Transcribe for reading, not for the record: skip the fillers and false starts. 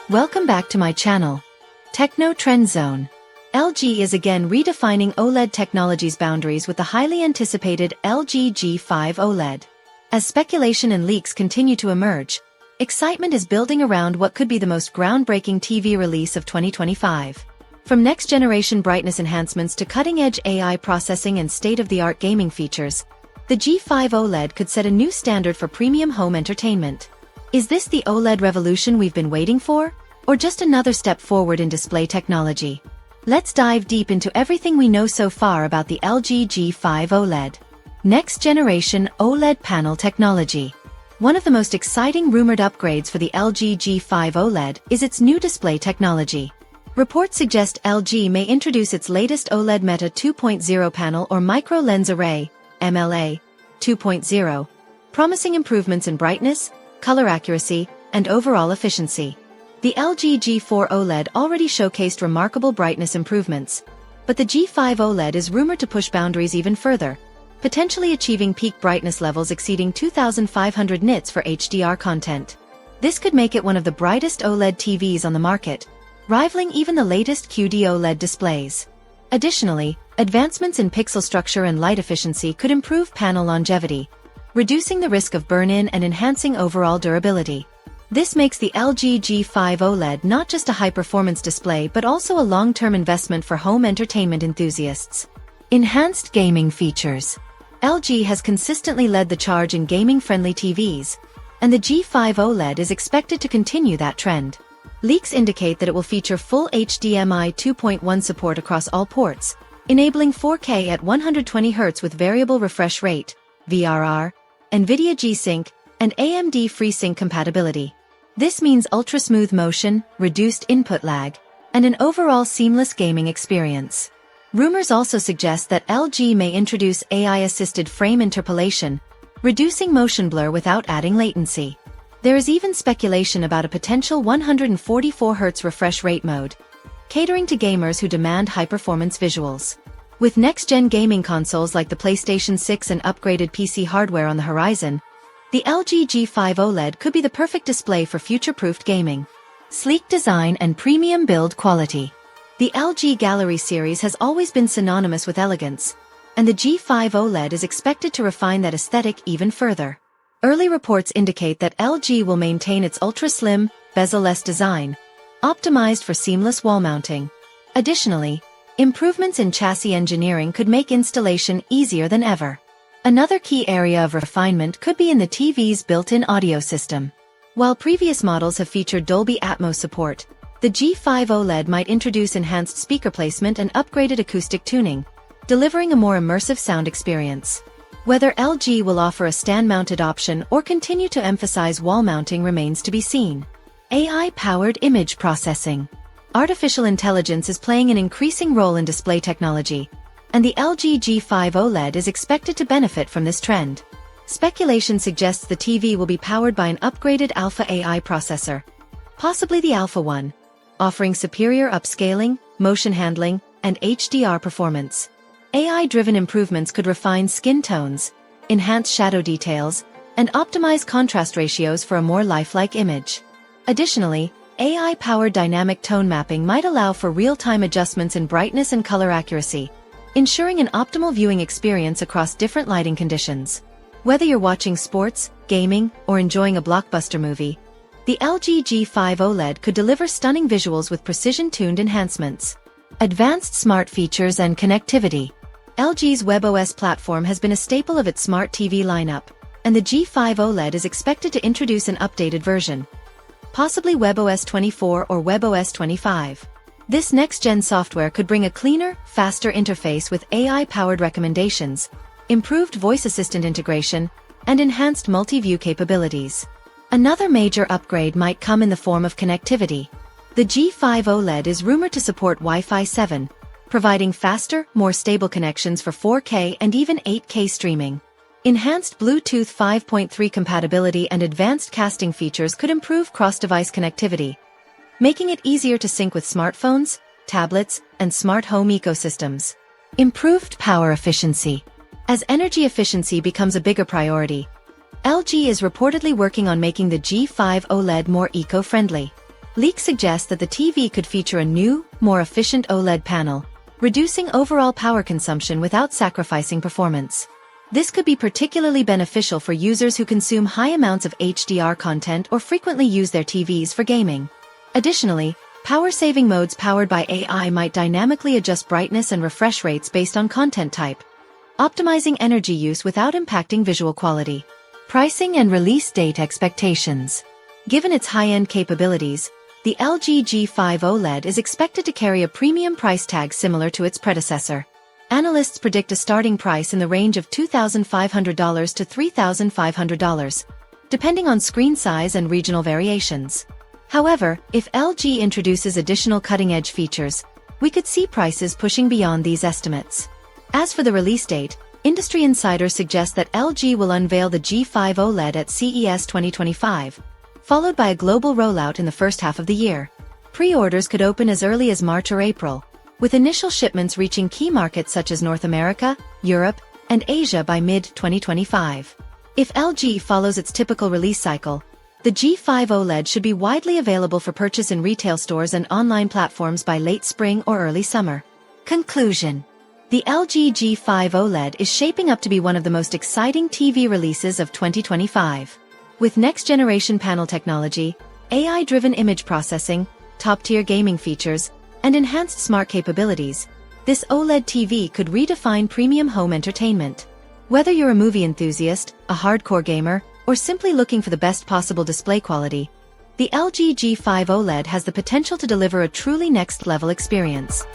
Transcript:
Welcome back to my channel. Techno Trend Zone. LG is again redefining OLED technology's boundaries with the highly anticipated LG G5 OLED. As speculation and leaks continue to emerge, excitement is building around what could be the most groundbreaking TV release of 2025. From next-generation brightness enhancements to cutting-edge AI processing and state-of-the-art gaming features, the G5 OLED could set a new standard for premium home entertainment. Is this the OLED revolution we've been waiting for, or just another step forward in display technology? Let's dive deep into everything we know so far about the LG G5 OLED. Next-generation OLED panel technology. One of the most exciting rumored upgrades for the LG G5 OLED is its new display technology. Reports suggest LG may introduce its latest OLED Meta 2.0 panel or micro lens array, MLA 2.0, promising improvements in brightness, color accuracy, and overall efficiency. The LG G4 OLED already showcased remarkable brightness improvements, but the G5 OLED is rumored to push boundaries even further, potentially achieving peak brightness levels exceeding 2,500 nits for HDR content. This could make it one of the brightest OLED TVs on the market, rivaling even the latest QD OLED displays. Additionally, advancements in pixel structure and light efficiency could improve panel longevity, reducing the risk of burn-in and enhancing overall durability. This makes the LG G5 OLED not just a high-performance display but also a long-term investment for home entertainment enthusiasts. Enhanced gaming features. LG has consistently led the charge in gaming-friendly TVs, and the G5 OLED is expected to continue that trend. Leaks indicate that it will feature full HDMI 2.1 support across all ports, enabling 4K at 120Hz with variable refresh rate, VRR, NVIDIA G-Sync, and AMD FreeSync compatibility. This means ultra-smooth motion, reduced input lag, and an overall seamless gaming experience. Rumors also suggest that LG may introduce AI-assisted frame interpolation, reducing motion blur without adding latency. There is even speculation about a potential 144Hz refresh rate mode, catering to gamers who demand high-performance visuals. With next-gen gaming consoles like the PlayStation 6 and upgraded PC hardware on the horizon, the LG G5 OLED could be the perfect display for future-proofed gaming. Sleek design and premium build quality. The LG Gallery series has always been synonymous with elegance, and the G5 OLED is expected to refine that aesthetic even further. Early reports indicate that LG will maintain its ultra-slim, bezel-less design, optimized for seamless wall mounting. Additionally, improvements in chassis engineering could make installation easier than ever. Another key area of refinement could be in the TV's built-in audio system. While previous models have featured Dolby Atmos support, the G5 OLED might introduce enhanced speaker placement and upgraded acoustic tuning, delivering a more immersive sound experience. Whether LG will offer a stand-mounted option or continue to emphasize wall mounting remains to be seen. AI-powered image processing. Artificial intelligence is playing an increasing role in display technology, and the LG G5 OLED is expected to benefit from this trend. Speculation suggests the TV will be powered by an upgraded Alpha AI processor, possibly the Alpha 1, offering superior upscaling, motion handling, and HDR performance. AI-driven improvements could refine skin tones, enhance shadow details, and optimize contrast ratios for a more lifelike image. Additionally, AI-powered dynamic tone mapping might allow for real-time adjustments in brightness and color accuracy, ensuring an optimal viewing experience across different lighting conditions. Whether you're watching sports, gaming, or enjoying a blockbuster movie, the LG G5 OLED could deliver stunning visuals with precision-tuned enhancements. Advanced smart features and connectivity. LG's WebOS platform has been a staple of its smart TV lineup, and the G5 OLED is expected to introduce an updated version, possibly WebOS 24 or WebOS 25. This next-gen software could bring a cleaner, faster interface with AI-powered recommendations, improved voice assistant integration, and enhanced multi-view capabilities. Another major upgrade might come in the form of connectivity. The G5 OLED is rumored to support Wi-Fi 7, providing faster, more stable connections for 4K and even 8K streaming. Enhanced Bluetooth 5.3 compatibility and advanced casting features could improve cross-device connectivity, making it easier to sync with smartphones, tablets, and smart home ecosystems. Improved power efficiency. As energy efficiency becomes a bigger priority, LG is reportedly working on making the G5 OLED more eco-friendly. Leaks suggest that the TV could feature a new, more efficient OLED panel, reducing overall power consumption without sacrificing performance. This could be particularly beneficial for users who consume high amounts of HDR content or frequently use their TVs for gaming. Additionally, power-saving modes powered by AI might dynamically adjust brightness and refresh rates based on content type, optimizing energy use without impacting visual quality. Pricing and release date expectations. Given its high-end capabilities, the LG G5 OLED is expected to carry a premium price tag similar to its predecessor. Analysts predict a starting price in the range of $2,500 to $3,500, depending on screen size and regional variations. However, if LG introduces additional cutting-edge features, we could see prices pushing beyond these estimates. As for the release date, industry insiders suggest that LG will unveil the G5 OLED at CES 2025, followed by a global rollout in the first half of the year. Pre-orders could open as early as March or April, with initial shipments reaching key markets such as North America, Europe, and Asia by mid-2025. If LG follows its typical release cycle, the G5 OLED should be widely available for purchase in retail stores and online platforms by late spring or early summer. Conclusion. The LG G5 OLED is shaping up to be one of the most exciting TV releases of 2025. With next-generation panel technology, AI-driven image processing, top-tier gaming features, and enhanced smart capabilities, this OLED TV could redefine premium home entertainment. Whether you're a movie enthusiast, a hardcore gamer, or simply looking for the best possible display quality, the LG G5 OLED has the potential to deliver a truly next-level experience.